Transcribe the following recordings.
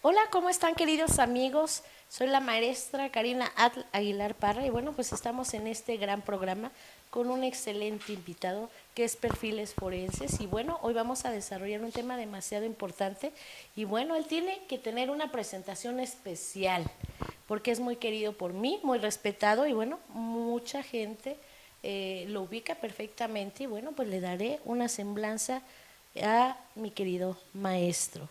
Hola, ¿cómo están queridos amigos? Soy la maestra Karina Aguilar Parra y bueno, pues estamos en este gran programa con un excelente invitado que es Perfiles Forenses y bueno, hoy vamos a desarrollar un tema demasiado importante y bueno, él tiene que tener una presentación especial porque es muy querido por mí, muy respetado y bueno, mucha gente lo ubica perfectamente y bueno, pues le daré una semblanza a mi querido maestro.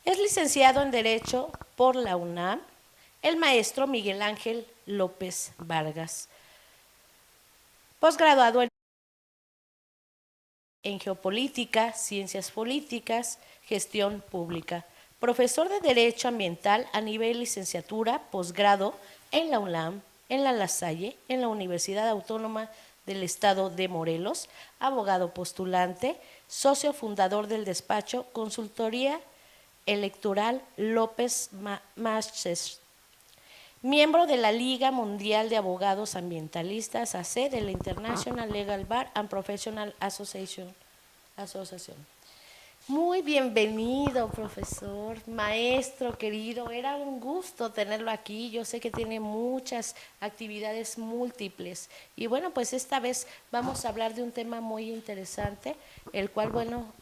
Es licenciado en Derecho por la UNAM, el maestro Miguel Ángel López Vargas. Posgraduado en Geopolítica, Ciencias Políticas, Gestión Pública. Profesor de Derecho Ambiental a nivel licenciatura, posgrado en la UNAM, en la La Salle, en la Universidad Autónoma del Estado de Morelos, abogado postulante, socio fundador del despacho Consultoría Electoral López Maches, miembro de la Liga Mundial de Abogados Ambientalistas, AC, de la International Legal Bar and Professional Association. Muy bienvenido, profesor, maestro querido. Era un gusto tenerlo aquí. Yo sé que tiene muchas actividades múltiples. Y bueno, pues esta vez vamos a hablar de un tema muy interesante, el cual, bueno,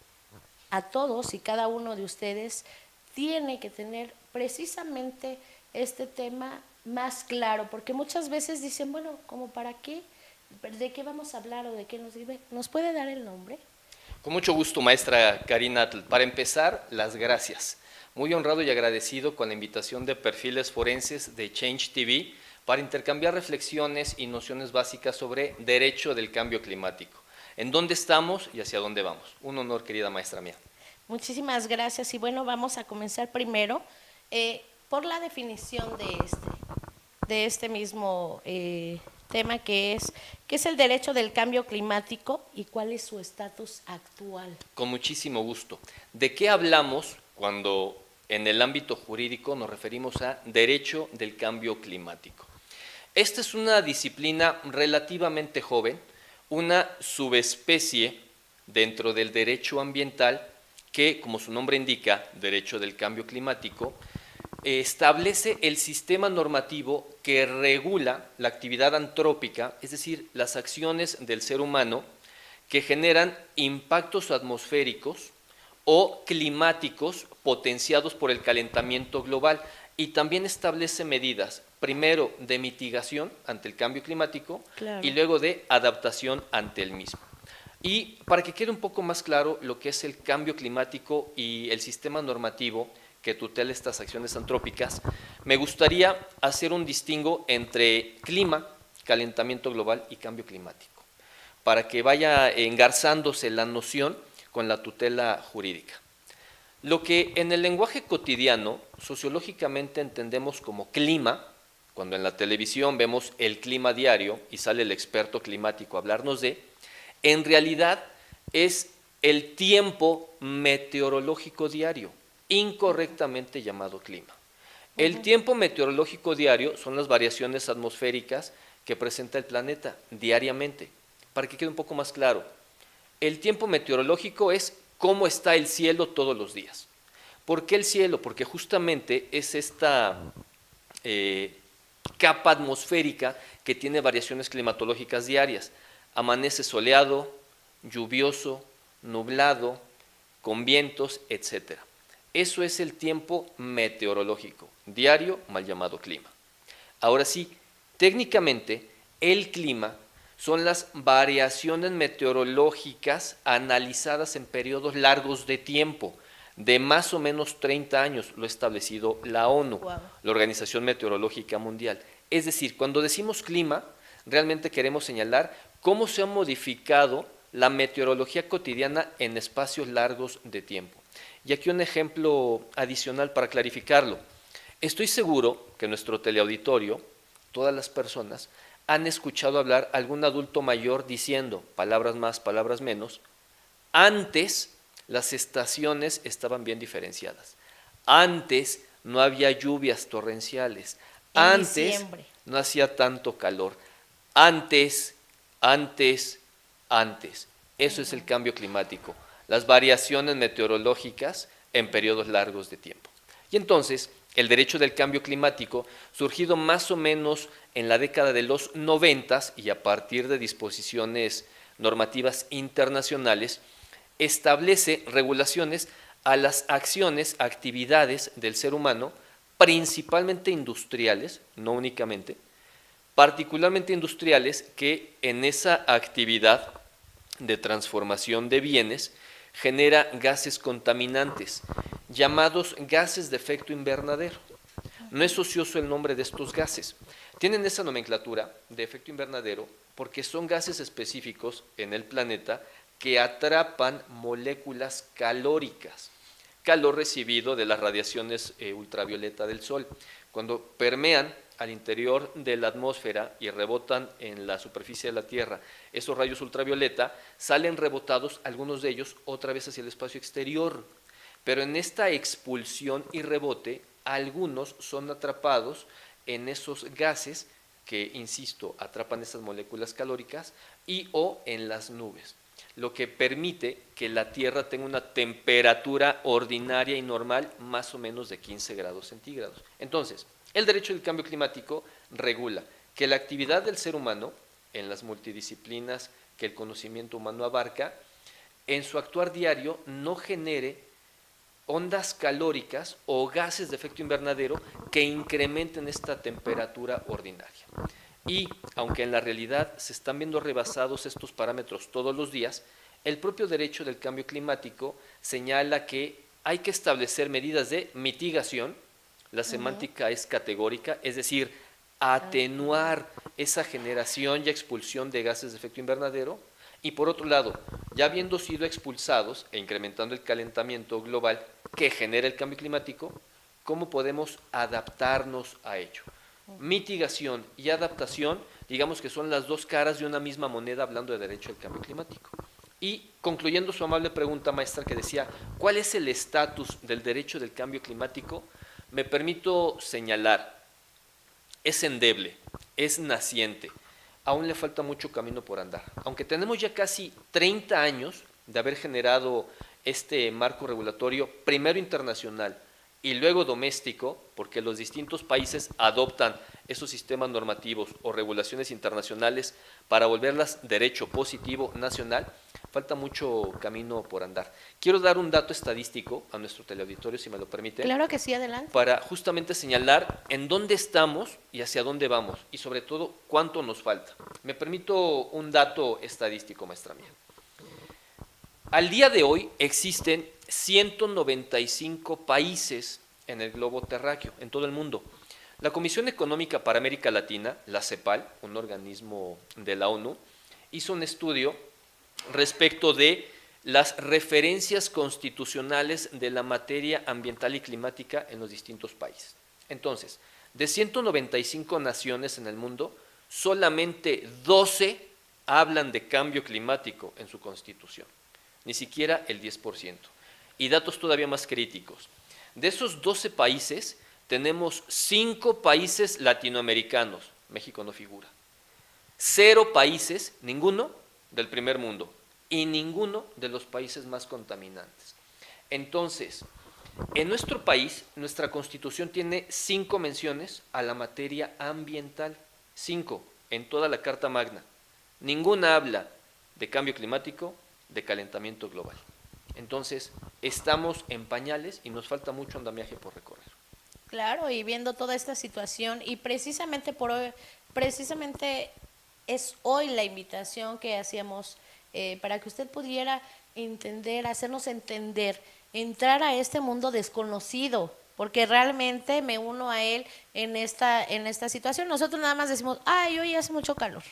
a todos y cada uno de ustedes tiene que tener precisamente este tema más claro, porque muchas veces dicen, bueno, ¿como para qué? ¿De qué vamos a hablar o de qué nos sirve? ¿Nos puede dar el nombre? Con mucho gusto, maestra Karina. Para empezar, las gracias. Muy honrado y agradecido con la invitación de Perfiles Forenses de Change TV para intercambiar reflexiones y nociones básicas sobre derecho del cambio climático. ¿En dónde estamos y hacia dónde vamos? Un honor, querida maestra mía. Muchísimas gracias y bueno, vamos a comenzar primero por la definición de este mismo tema que es el derecho del cambio climático y cuál es su estatus actual. Con muchísimo gusto. ¿De qué hablamos cuando en el ámbito jurídico nos referimos a derecho del cambio climático? Esta es una disciplina relativamente joven, una subespecie dentro del derecho ambiental que, como su nombre indica, derecho del cambio climático, establece el sistema normativo que regula la actividad antrópica, es decir, las acciones del ser humano que generan impactos atmosféricos o climáticos potenciados por el calentamiento global, y también establece medidas, primero de mitigación ante el cambio climático y Claro. luego de adaptación ante el mismo. Y para que quede un poco más claro lo que es el cambio climático y el sistema normativo que tutela estas acciones antrópicas, me gustaría hacer un distingo entre clima, calentamiento global y cambio climático, para que vaya engarzándose la noción con la tutela jurídica. Lo que en el lenguaje cotidiano sociológicamente entendemos como clima, cuando en la televisión vemos el clima diario y sale el experto climático a hablarnos de, en realidad es el tiempo meteorológico diario, incorrectamente llamado clima. El tiempo meteorológico diario son las variaciones atmosféricas que presenta el planeta diariamente. Para que quede un poco más claro, el tiempo meteorológico es cómo está el cielo todos los días. ¿Por qué el cielo? Porque justamente es esta capa atmosférica que tiene variaciones climatológicas diarias. Amanece soleado, lluvioso, nublado, con vientos, etc. Eso es el tiempo meteorológico, diario, mal llamado clima. Ahora sí, técnicamente el clima son las variaciones meteorológicas analizadas en periodos largos de tiempo, de más o menos 30 años, lo ha establecido la ONU, Wow. la Organización Meteorológica Mundial. Es decir, cuando decimos clima, realmente queremos señalar cómo se ha modificado la meteorología cotidiana en espacios largos de tiempo. Y aquí un ejemplo adicional para clarificarlo. Estoy seguro que nuestro teleauditorio, todas las personas, han escuchado hablar a algún adulto mayor diciendo, palabras más, palabras menos, antes las estaciones estaban bien diferenciadas. Antes no había lluvias torrenciales. En Antes diciembre. no hacía tanto calor. Antes, antes, antes. Eso es el cambio climático. las variaciones meteorológicas en periodos largos de tiempo. Y entonces, el derecho del cambio climático, surgido más o menos en la década de los 90 y a partir de disposiciones normativas internacionales, establece regulaciones a las acciones, actividades del ser humano, principalmente industriales, no únicamente, particularmente industriales, que en esa actividad de transformación de bienes genera gases contaminantes, llamados gases de efecto invernadero. No es ocioso el nombre de estos gases. Tienen esa nomenclatura de efecto invernadero porque son gases específicos en el planeta que atrapan moléculas calóricas, calor recibido de las radiaciones ultravioleta del Sol. Cuando permean al interior de la atmósfera y rebotan en la superficie de la Tierra, esos rayos ultravioleta salen rebotados, algunos de ellos, otra vez hacia el espacio exterior. Pero en esta expulsión y rebote, algunos son atrapados en esos gases que, insisto, atrapan esas moléculas calóricas y o en las nubes, lo que permite que la Tierra tenga una temperatura ordinaria y normal más o menos de 15 grados centígrados. Entonces, el derecho del cambio climático regula que la actividad del ser humano, en las multidisciplinas que el conocimiento humano abarca, en su actuar diario no genere ondas calóricas o gases de efecto invernadero que incrementen esta temperatura ordinaria. Y aunque en la realidad se están viendo rebasados estos parámetros todos los días, el propio derecho del cambio climático señala que hay que establecer medidas de mitigación, la semántica es categórica, es decir, atenuar esa generación y expulsión de gases de efecto invernadero, y por otro lado, ya habiendo sido expulsados e incrementando el calentamiento global que genera el cambio climático, ¿cómo podemos adaptarnos a ello? Mitigación y adaptación, digamos que son las dos caras de una misma moneda hablando de derecho al cambio climático. Y concluyendo su amable pregunta, maestra, que decía, ¿cuál es el estatus del derecho del cambio climático? Me permito señalar, es endeble, es naciente, aún le falta mucho camino por andar. Aunque tenemos ya casi 30 años de haber generado este marco regulatorio, primero internacional y luego doméstico, porque los distintos países adoptan esos sistemas normativos o regulaciones internacionales para volverlas derecho positivo nacional, falta mucho camino por andar. Quiero dar un dato estadístico a nuestro teleauditorio, si me lo permite. Claro que sí, adelante. Para justamente señalar en dónde estamos y hacia dónde vamos, y sobre todo cuánto nos falta. Me permito un dato estadístico, maestra mía. Al día de hoy existen 195 países en el globo terráqueo, en todo el mundo. La Comisión Económica para América Latina, la CEPAL, un organismo de la ONU, hizo un estudio respecto de las referencias constitucionales de la materia ambiental y climática en los distintos países. Entonces, de 195 naciones en el mundo, solamente 12 hablan de cambio climático en su constitución, ni siquiera el 10%. Y datos todavía más críticos. De esos 12 países, tenemos 5 países latinoamericanos, México no figura, 0 países, ninguno del primer mundo y ninguno de los países más contaminantes. Entonces, en nuestro país, nuestra Constitución tiene 5 menciones a la materia ambiental, 5 en toda la Carta Magna. Ninguna habla de cambio climático, de calentamiento global. Entonces, estamos en pañales y nos falta mucho andamiaje por recorrer. Claro, y viendo toda esta situación, y precisamente por hoy, precisamente es hoy la invitación que hacíamos para que usted pudiera entender, hacernos entender, entrar a este mundo desconocido, porque realmente me uno a él en esta situación. Nosotros nada más decimos, ay, hoy hace mucho calor.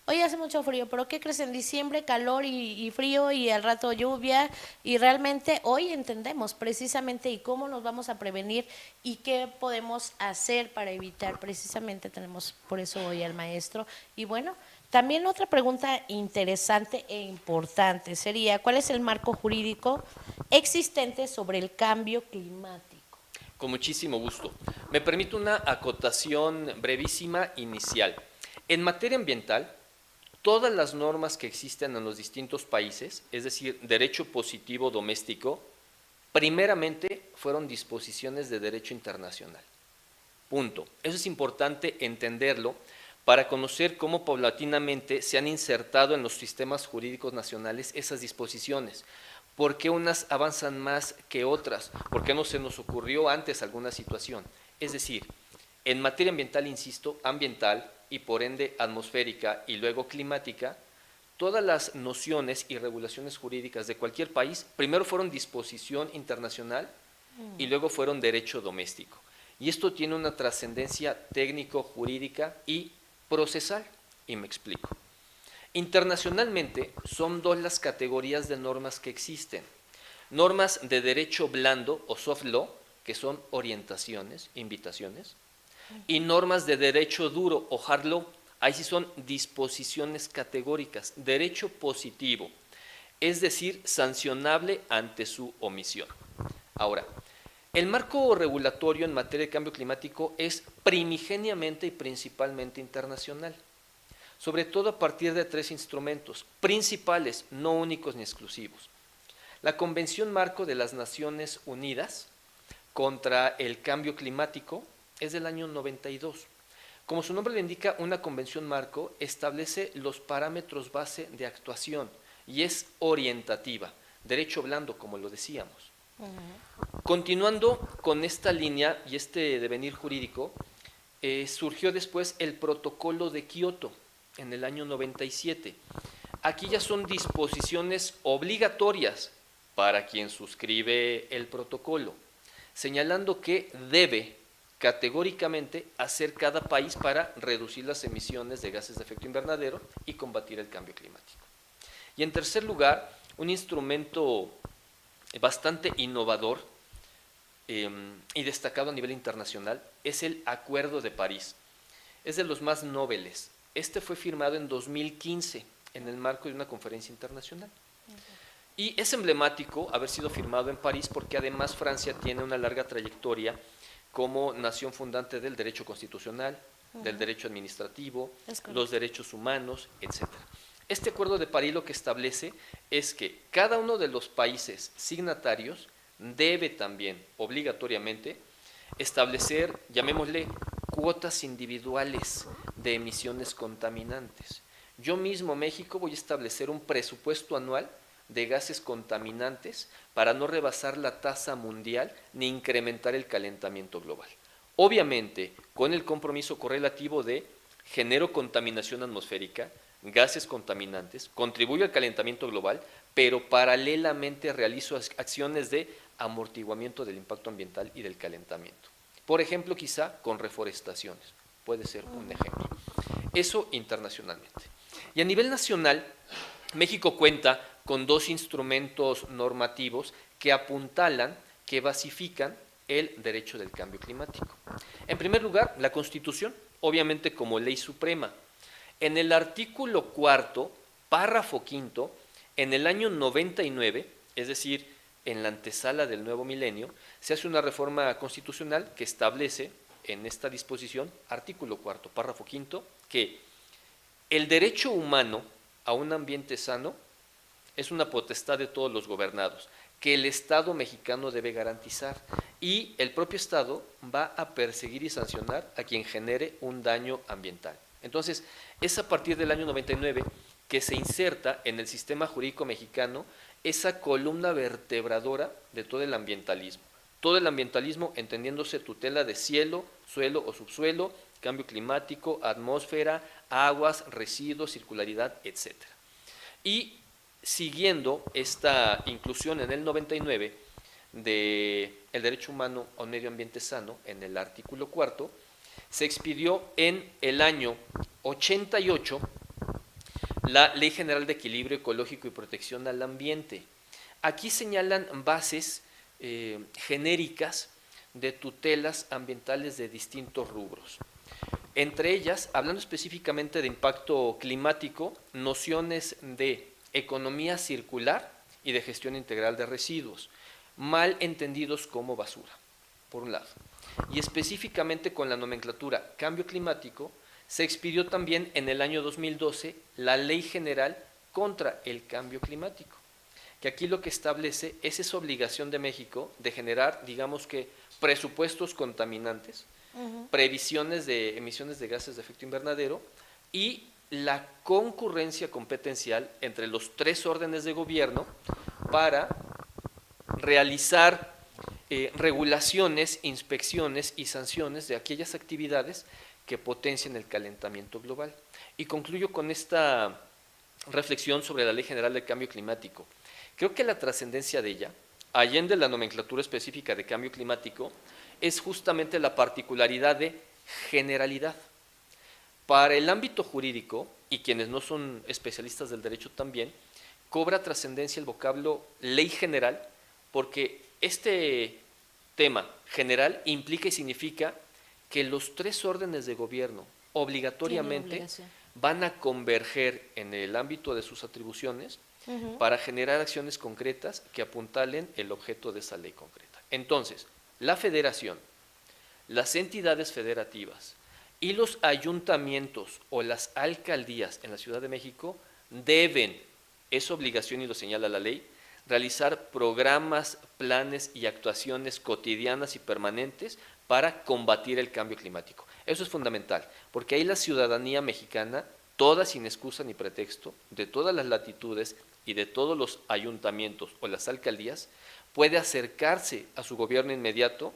Hoy hace mucho frío, pero ¿qué crees? En diciembre calor y frío y al rato lluvia, y realmente hoy entendemos precisamente y cómo nos vamos a prevenir y qué podemos hacer para evitar. Precisamente tenemos por eso hoy al maestro. Y bueno, también otra pregunta interesante e importante sería, ¿cuál es el marco jurídico existente sobre el cambio climático? Con muchísimo gusto. Me permite una acotación brevísima inicial. En materia ambiental, todas las normas que existen en los distintos países, es decir, derecho positivo doméstico, primeramente fueron disposiciones de derecho internacional. Punto. Eso es importante entenderlo para conocer cómo paulatinamente se han insertado en los sistemas jurídicos nacionales esas disposiciones. ¿Por qué unas avanzan más que otras? ¿Por qué no se nos ocurrió antes alguna situación? Es decir, en materia ambiental, insisto, ambiental y por ende atmosférica y luego climática, todas las nociones y regulaciones jurídicas de cualquier país primero fueron disposición internacional y luego fueron derecho doméstico. Y esto tiene una trascendencia técnico-jurídica y procesal, y me explico. Internacionalmente son dos las categorías de normas que existen. Normas de derecho blando o soft law, que son orientaciones, invitaciones, y normas de derecho duro o hard law, ahí sí son disposiciones categóricas, derecho positivo, es decir, sancionable ante su omisión. Ahora, el marco regulatorio en materia de cambio climático es primigeniamente y principalmente internacional, sobre todo a partir de tres instrumentos principales, no únicos ni exclusivos. La Convención Marco de las Naciones Unidas contra el Cambio Climático es del año 92. Como su nombre le indica, una convención marco establece los parámetros base de actuación y es orientativa, derecho blando, como lo decíamos. Continuando con esta línea y este devenir jurídico, surgió después el Protocolo de Kioto en el año 97. Aquí ya son disposiciones obligatorias para quien suscribe el protocolo, señalando que debe categóricamente hacer cada país para reducir las emisiones de gases de efecto invernadero y combatir el cambio climático. Y en tercer lugar, un instrumento bastante innovador y destacado a nivel internacional es el Acuerdo de París. Es de los más nobles. Este fue firmado en 2015 en el marco de una conferencia internacional. Y es emblemático haber sido firmado en París porque además Francia tiene una larga trayectoria como nación fundante del derecho constitucional, del derecho administrativo, los derechos humanos, etc. Este Acuerdo de París lo que establece es que cada uno de los países signatarios debe también, obligatoriamente, establecer, llamémosle, cuotas individuales de emisiones contaminantes. Yo mismo, México, voy a establecer un presupuesto anual de gases contaminantes para no rebasar la tasa mundial ni incrementar el calentamiento global. Obviamente, con el compromiso correlativo de genero contaminación atmosférica, gases contaminantes, contribuyo al calentamiento global, pero paralelamente realizo acciones de amortiguamiento del impacto ambiental y del calentamiento. Por ejemplo, quizá con reforestaciones, puede ser un ejemplo. Eso internacionalmente. Y a nivel nacional, México cuenta con dos instrumentos normativos que apuntalan, que basifican el derecho del cambio climático. En primer lugar, la Constitución, obviamente como ley suprema. En el artículo 4, párrafo 5, en el año 99, es decir, en la antesala del nuevo milenio, se hace una reforma constitucional que establece en esta disposición, artículo 4, párrafo 5, que el derecho humano a un ambiente sano es una potestad de todos los gobernados, que el Estado mexicano debe garantizar y el propio Estado va a perseguir y sancionar a quien genere un daño ambiental. Entonces, es a partir del año 99 que se inserta en el sistema jurídico mexicano esa columna vertebradora de todo el ambientalismo. Todo el ambientalismo entendiéndose tutela de cielo, suelo o subsuelo, cambio climático, atmósfera, aguas, residuos, circularidad, etc. Y siguiendo esta inclusión en el 99 del derecho humano a un medio ambiente sano, en el artículo 4, se expidió en el año 88 la Ley General de Equilibrio Ecológico y Protección al Ambiente. Aquí señalan bases genéricas de tutelas ambientales de distintos rubros. Entre ellas, hablando específicamente de impacto climático, nociones de economía circular y de gestión integral de residuos, mal entendidos como basura, por un lado. Y específicamente con la nomenclatura cambio climático, se expidió también en el año 2012 la Ley General contra el Cambio Climático, que aquí lo que establece es esa obligación de México de generar, digamos que, presupuestos contaminantes, previsiones de emisiones de gases de efecto invernadero y la concurrencia competencial entre los tres órdenes de gobierno para realizar regulaciones, inspecciones y sanciones de aquellas actividades que potencien el calentamiento global. Y concluyo con esta reflexión sobre la Ley General del Cambio Climático. Creo que la trascendencia de ella, allende la nomenclatura específica de cambio climático, es justamente la particularidad de generalidad. Para el ámbito jurídico, y quienes no son especialistas del derecho también, cobra trascendencia el vocablo ley general, porque este tema general implica y significa que los tres órdenes de gobierno obligatoriamente van a converger en el ámbito de sus atribuciones para generar acciones concretas que apuntalen el objeto de esa ley concreta. Entonces, la federación, las entidades federativas y los ayuntamientos o las alcaldías en la Ciudad de México deben, es obligación y lo señala la ley, realizar programas, planes y actuaciones cotidianas y permanentes para combatir el cambio climático. Eso es fundamental, porque ahí la ciudadanía mexicana, toda sin excusa ni pretexto, de todas las latitudes y de todos los ayuntamientos o las alcaldías, puede acercarse a su gobierno inmediato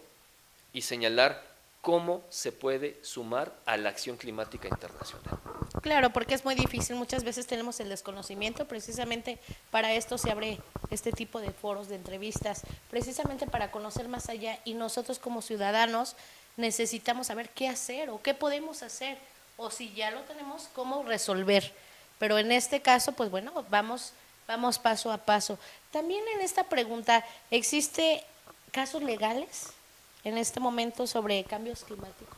y señalar cómo se puede sumar a la acción climática internacional. Claro, porque es muy difícil, muchas veces tenemos el desconocimiento, precisamente para esto se abre este tipo de foros, de entrevistas, precisamente para conocer más allá, y nosotros como ciudadanos necesitamos saber qué hacer o qué podemos hacer, o si ya lo tenemos, cómo resolver. Pero en este caso, pues bueno, vamos paso a paso. También en esta pregunta, ¿existe casos legales en este momento sobre cambios climáticos?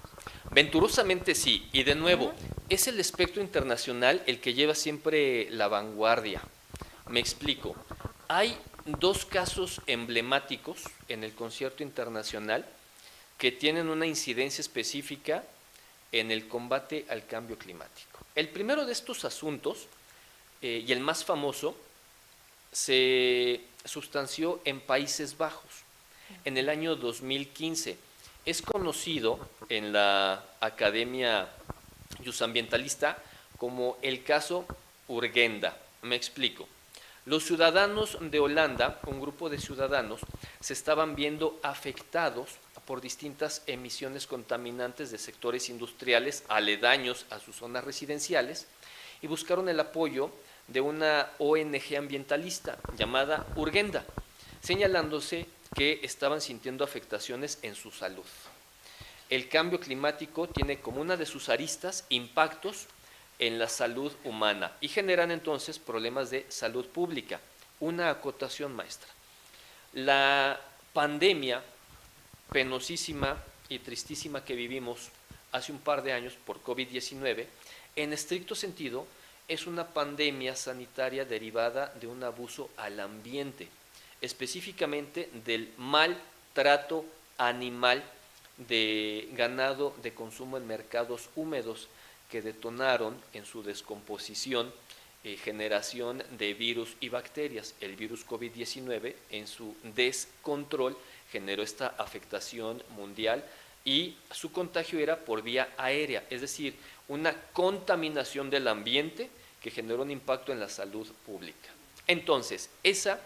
Venturosamente sí, y de nuevo, es el espectro internacional el que lleva siempre la vanguardia. Me explico. Hay dos casos emblemáticos en el concierto internacional que tienen una incidencia específica en el combate al cambio climático. El primero de estos asuntos, y el más famoso, se sustanció en Países Bajos en el año 2015. Es conocido en la Academia Ambientalista como el caso Urgenda. Me explico. Los ciudadanos de Holanda, un grupo de ciudadanos, se estaban viendo afectados por distintas emisiones contaminantes de sectores industriales aledaños a sus zonas residenciales y buscaron el apoyo de una ONG ambientalista llamada Urgenda, señalándose que estaban sintiendo afectaciones en su salud. El cambio climático tiene como una de sus aristas impactos en la salud humana y generan entonces problemas de salud pública. Una acotación, maestra. La pandemia penosísima y tristísima que vivimos hace un par de años por COVID-19, en estricto sentido, es una pandemia sanitaria derivada de un abuso al ambiente, específicamente del maltrato animal de ganado de consumo en mercados húmedos que detonaron en su descomposición generación de virus y bacterias. El virus COVID-19 en su descontrol generó esta afectación mundial y su contagio era por vía aérea, es decir, una contaminación del ambiente que generó un impacto en la salud pública. Entonces, esa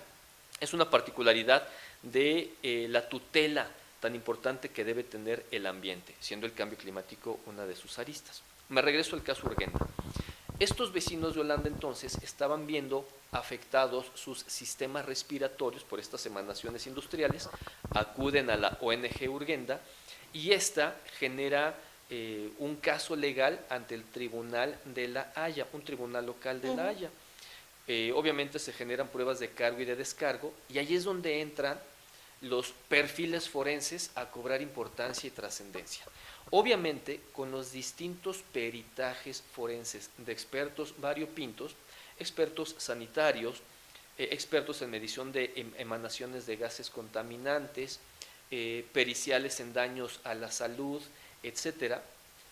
es una particularidad de la tutela tan importante que debe tener el ambiente, siendo el cambio climático una de sus aristas. Me regreso al caso Urgenda. Estos vecinos de Holanda entonces estaban viendo afectados sus sistemas respiratorios por estas emanaciones industriales, acuden a la ONG Urgenda y esta genera un caso legal ante el Tribunal de La Haya, un tribunal local de La Haya. Obviamente se generan pruebas de cargo y de descargo y ahí es donde entran los perfiles forenses a cobrar importancia y trascendencia. Obviamente con los distintos peritajes forenses de expertos variopintos, expertos sanitarios, expertos en medición de emanaciones de gases contaminantes, periciales en daños a la salud, etcétera,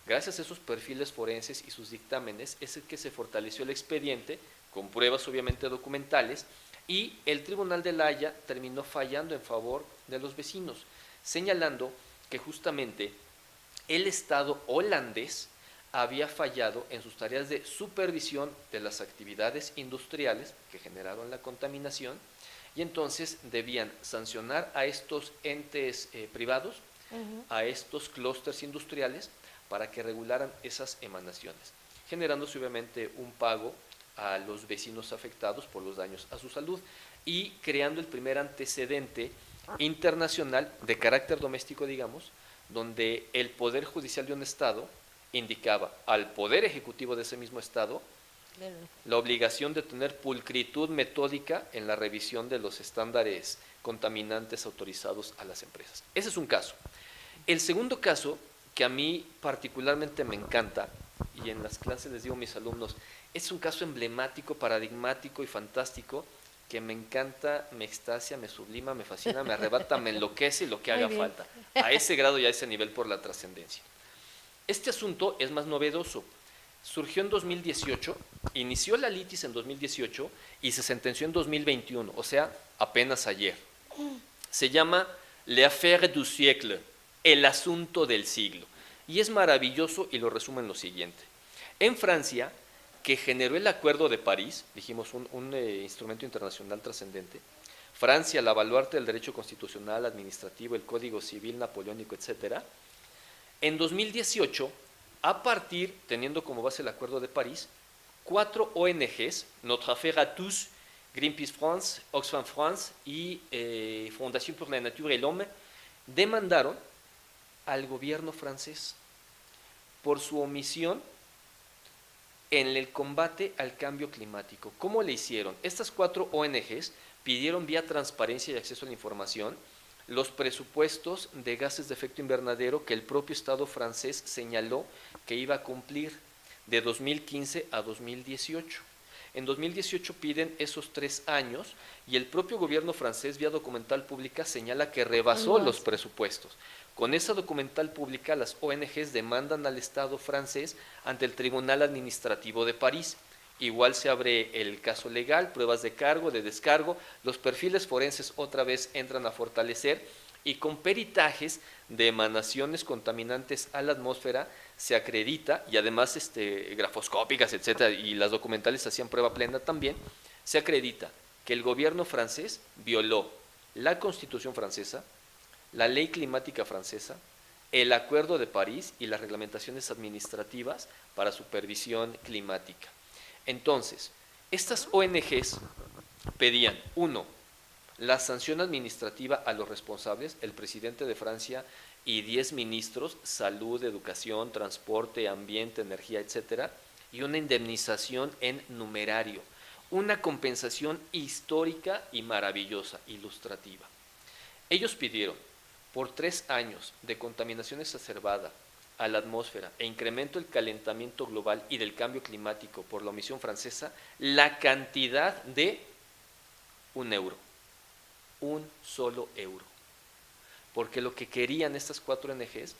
Gracias a esos perfiles forenses y sus dictámenes es el que se fortaleció el expediente, con pruebas obviamente documentales, y el Tribunal de La Haya terminó fallando en favor de los vecinos, señalando que justamente el Estado holandés había fallado en sus tareas de supervisión de las actividades industriales que generaron la contaminación, y entonces debían sancionar a estos entes privados, a estos clústeres industriales, para que regularan esas emanaciones, generándose obviamente un pago a los vecinos afectados por los daños a su salud y creando el primer antecedente internacional de carácter doméstico, digamos, donde el Poder Judicial de un Estado indicaba al Poder Ejecutivo de ese mismo Estado la obligación de tener pulcritud metódica en la revisión de los estándares contaminantes autorizados a las empresas. Ese es un caso. El segundo caso, que a mí particularmente me encanta, y en las clases les digo a mis alumnos, es un caso emblemático, paradigmático y fantástico, que me encanta, me extasia, me sublima, me fascina, me arrebata, me enloquece y lo que haga falta. A ese grado y a ese nivel por la trascendencia. Este asunto es más novedoso. Surgió en 2018, inició la litis en 2018 y se sentenció en 2021, o sea, apenas ayer. Se llama l'affaire du siècle, el asunto del siglo. Y es maravilloso y lo resumo en lo siguiente. En Francia, que generó el Acuerdo de París, dijimos un instrumento internacional trascendente, Francia, la baluarte del derecho constitucional, administrativo, el Código Civil napoleónico, etc., en 2018, a partir, teniendo como base el Acuerdo de París, 4 ONGs, Notre Affaire à tous, Greenpeace France, Oxfam France y Fondation pour la Nature et l'Homme, demandaron al gobierno francés por su omisión en el combate al cambio climático. ¿Cómo le hicieron? Estas 4 ONGs pidieron vía transparencia y acceso a la información los presupuestos de gases de efecto invernadero que el propio Estado francés señaló que iba a cumplir de 2015 a 2018. En 2018 piden esos 3 años y el propio gobierno francés, vía documental pública, señala que rebasó los presupuestos. Con esa documental pública, las ONGs demandan al Estado francés ante el Tribunal Administrativo de París. Igual se abre el caso legal, pruebas de cargo, de descargo, los perfiles forenses otra vez entran a fortalecer y con peritajes de emanaciones contaminantes a la atmósfera se acredita, y además grafoscópicas, etcétera, y las documentales hacían prueba plena también, se acredita que el gobierno francés violó la Constitución francesa, la ley climática francesa, el Acuerdo de París y las reglamentaciones administrativas para supervisión climática. Entonces, estas ONGs pedían, 1, la sanción administrativa a los responsables, el presidente de Francia y 10 ministros, salud, educación, transporte, ambiente, energía, etcétera, y una indemnización en numerario, una compensación histórica y maravillosa, ilustrativa. Ellos pidieron, por 3 años de contaminación exacerbada a la atmósfera e incremento del calentamiento global y del cambio climático por la omisión francesa, la cantidad de €1, un solo euro. Porque lo que querían estas 4 ONGs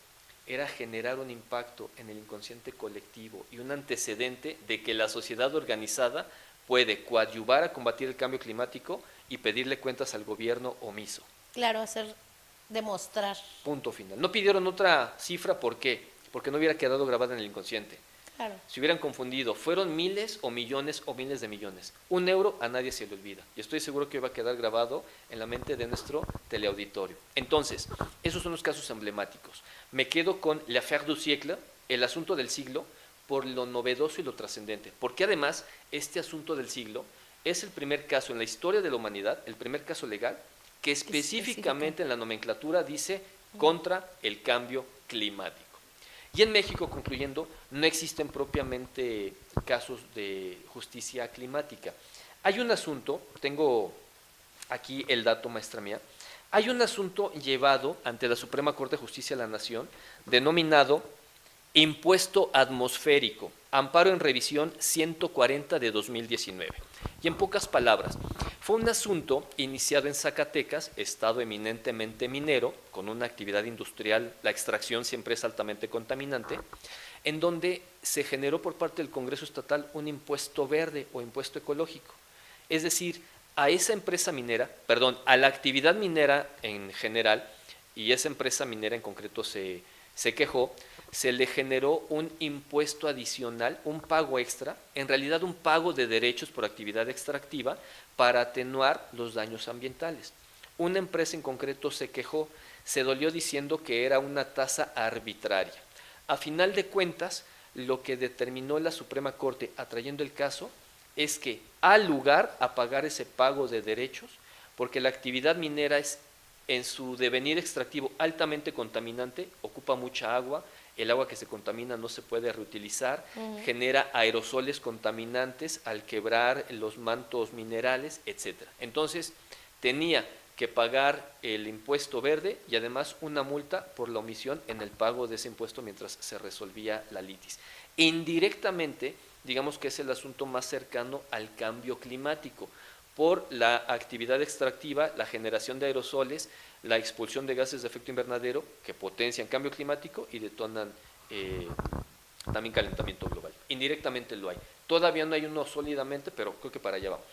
era generar un impacto en el inconsciente colectivo y un antecedente de que la sociedad organizada puede coadyuvar a combatir el cambio climático y pedirle cuentas al gobierno omiso. Claro, demostrar. Punto final. No pidieron otra cifra, ¿por qué? Porque no hubiera quedado grabada en el inconsciente. Claro. Se hubieran confundido, fueron miles o millones o miles de millones. €1 a nadie se le olvida. Y estoy seguro que va a quedar grabado en la mente de nuestro teleauditorio. Entonces, esos son los casos emblemáticos. Me quedo con l'affaire du siècle, el asunto del siglo, por lo novedoso y lo trascendente. Porque además, este asunto del siglo es el primer caso en la historia de la humanidad, el primer caso legal, que específicamente en la nomenclatura dice contra el cambio climático. Y en México, concluyendo, no existen propiamente casos de justicia climática. Hay un asunto, tengo aquí el dato, maestra mía, hay un asunto llevado ante la Suprema Corte de Justicia de la Nación denominado impuesto atmosférico, amparo en revisión 140 de 2019. Y en pocas palabras, fue un asunto iniciado en Zacatecas, estado eminentemente minero, con una actividad industrial, la extracción siempre es altamente contaminante, en donde se generó por parte del Congreso Estatal un impuesto verde o impuesto ecológico. Es decir, a esa empresa minera, perdón, a la actividad minera en general, y esa empresa minera en concreto se quejó, se le generó un impuesto adicional, un pago extra, en realidad un pago de derechos por actividad extractiva para atenuar los daños ambientales. Una empresa en concreto se quejó, se dolió diciendo que era una tasa arbitraria. A final de cuentas, lo que determinó la Suprema Corte atrayendo el caso es que al lugar a pagar ese pago de derechos, porque la actividad minera es en su devenir extractivo altamente contaminante, ocupa mucha agua, el agua que se contamina no se puede reutilizar, genera aerosoles contaminantes al quebrar los mantos minerales, etc. Entonces, tenía que pagar el impuesto verde y además una multa por la omisión en el pago de ese impuesto mientras se resolvía la litis. Indirectamente, digamos que es el asunto más cercano al cambio climático, por la actividad extractiva, la generación de aerosoles, la expulsión de gases de efecto invernadero que potencian cambio climático y detonan también calentamiento global. Indirectamente lo hay. Todavía no hay uno sólidamente, pero creo que para allá vamos.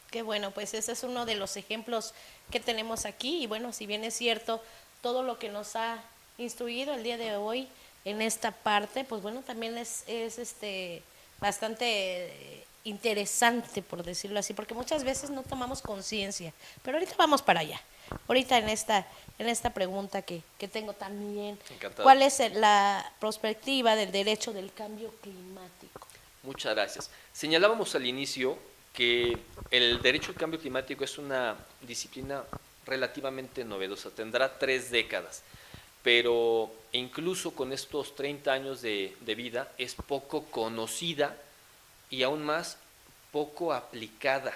Qué bueno, pues ese es uno de los ejemplos que tenemos aquí y bueno, si bien es cierto todo lo que nos ha instruido el día de hoy en esta parte, pues bueno, también es bastante interesante, por decirlo así, porque muchas veces no tomamos conciencia, pero ahorita vamos para allá. Ahorita en esta pregunta que tengo también, Encantado. ¿cuál es la perspectiva del derecho del cambio climático? Muchas gracias. Señalábamos al inicio que el derecho al cambio climático es una disciplina relativamente novedosa, tendrá 3 décadas, pero incluso con estos 30 años de vida es poco conocida y aún más poco aplicada.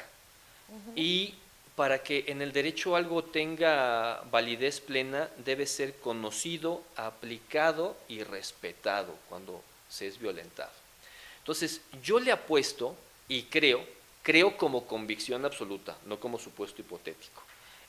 Y para que en el derecho algo tenga validez plena, debe ser conocido, aplicado y respetado cuando se es violentado. Entonces, yo le apuesto y creo como convicción absoluta, no como supuesto hipotético.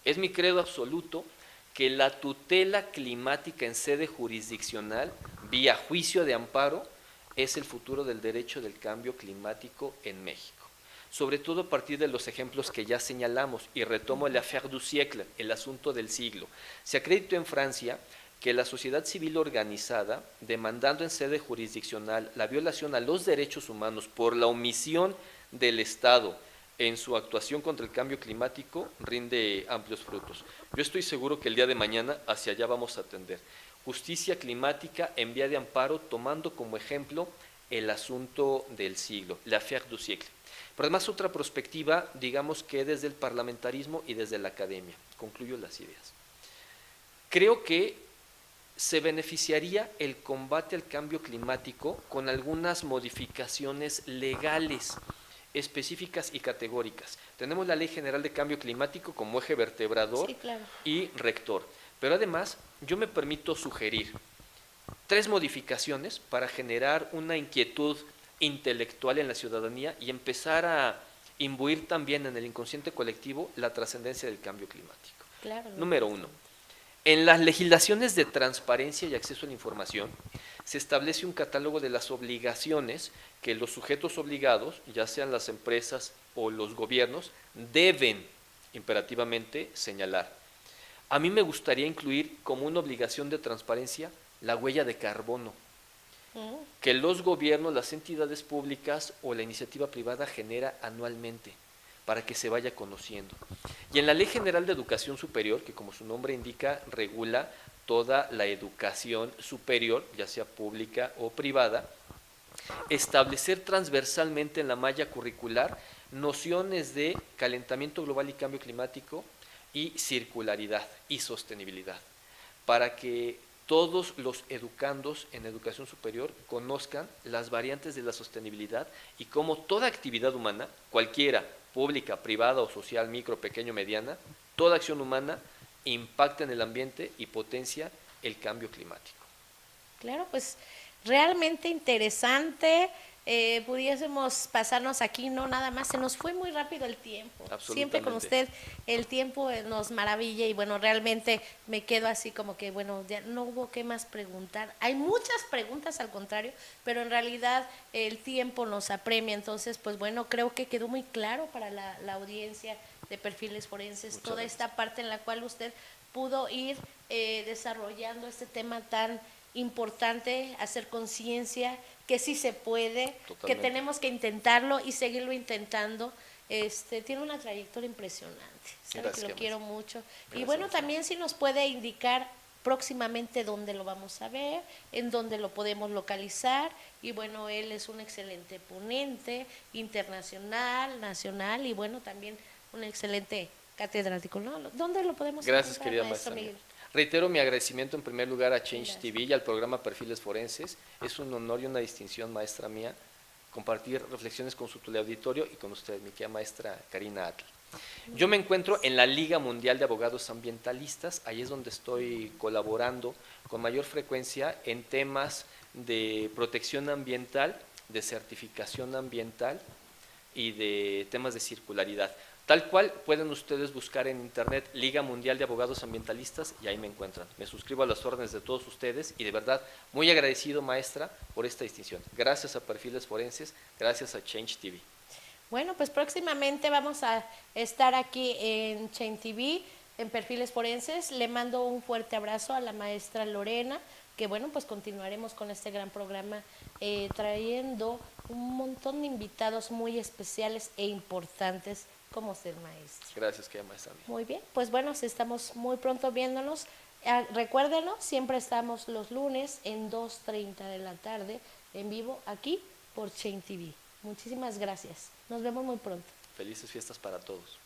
Es mi credo absoluto que la tutela climática en sede jurisdiccional, vía juicio de amparo, es el futuro del derecho del cambio climático en México. Sobre todo a partir de los ejemplos que ya señalamos, y retomo el affaire du siècle, el asunto del siglo. Se acreditó en Francia que la sociedad civil organizada, demandando en sede jurisdiccional la violación a los derechos humanos por la omisión del Estado en su actuación contra el cambio climático, rinde amplios frutos. Yo estoy seguro que el día de mañana hacia allá vamos a atender. Justicia climática en vía de amparo, tomando como ejemplo el asunto del siglo, l'affaire du siècle. Pero además otra perspectiva, digamos que desde el parlamentarismo y desde la academia. Concluyo las ideas. Creo que se beneficiaría el combate al cambio climático con algunas modificaciones legales específicas y categóricas. Tenemos la Ley General de Cambio Climático como eje vertebrador, sí, claro, y rector. Pero además, yo me permito sugerir 3 modificaciones para generar una inquietud intelectual en la ciudadanía y empezar a imbuir también en el inconsciente colectivo la trascendencia del cambio climático. claro. Número 1. En las legislaciones de transparencia y acceso a la información, se establece un catálogo de las obligaciones que los sujetos obligados, ya sean las empresas o los gobiernos, deben imperativamente señalar. A mí me gustaría incluir como una obligación de transparencia la huella de carbono, que los gobiernos, las entidades públicas o la iniciativa privada genera anualmente, para que se vaya conociendo. Y en la Ley General de Educación Superior, que como su nombre indica, regula toda la educación superior, ya sea pública o privada, establecer transversalmente en la malla curricular nociones de calentamiento global y cambio climático y circularidad y sostenibilidad, para que todos los educandos en educación superior conozcan las variantes de la sostenibilidad y cómo toda actividad humana, cualquiera, pública, privada o social, micro, pequeño, mediana, toda acción humana impacta en el ambiente y potencia el cambio climático. Claro, pues realmente interesante, pudiésemos pasarnos aquí, no nada más, se nos fue muy rápido el tiempo. Siempre con Absolutamente. usted el tiempo nos maravilla y bueno, realmente me quedo así como que bueno, ya no hubo qué más preguntar. Hay muchas preguntas al contrario, pero en realidad el tiempo nos apremia, entonces pues bueno, creo que quedó muy claro para la audiencia de Perfiles Forenses, Muchas toda gracias. esta parte en la cual usted pudo ir desarrollando este tema tan importante, hacer conciencia, que sí se puede, que Totalmente. tenemos que intentarlo y seguirlo intentando. Tiene una trayectoria impresionante, sabe que Gracias, lo qué quiero maestra. mucho. Y Gracias, bueno, maestra. también si nos puede indicar próximamente dónde lo vamos a ver, en dónde lo podemos localizar. Y bueno, él es un excelente ponente internacional, nacional y bueno, también un excelente catedrático, ¿no? ¿Dónde lo podemos Gracias, encontrar, querida maestro maestra mía. Miguel? Reitero mi agradecimiento en primer lugar a Change Gracias. TV y al programa Perfiles Forenses. Es un honor y una distinción, maestra mía, compartir reflexiones con su teleauditorio y con usted, mi querida maestra Karina Atl. Yo me encuentro en la Liga Mundial de Abogados Ambientalistas, ahí es donde estoy colaborando con mayor frecuencia en temas de protección ambiental, de certificación ambiental y de temas de circularidad. Tal cual pueden ustedes buscar en internet Liga Mundial de Abogados Ambientalistas y ahí me encuentran. Me suscribo a las órdenes de todos ustedes y de verdad muy agradecido, maestra, por esta distinción. Gracias a Perfiles Forenses, gracias a Change TV. Bueno, pues próximamente vamos a estar aquí en Chain TV, en Perfiles Forenses. Le mando un fuerte abrazo a la maestra Lorena, que bueno, pues continuaremos con este gran programa trayendo un montón de invitados muy especiales e importantes como usted, maestro. Gracias, querida maestra mía. Muy bien, pues bueno, estamos muy pronto viéndonos. Recuérdenlo, siempre estamos los lunes en 2:30 de la tarde en vivo aquí por Chain TV. Muchísimas gracias. Nos vemos muy pronto. Felices fiestas para todos.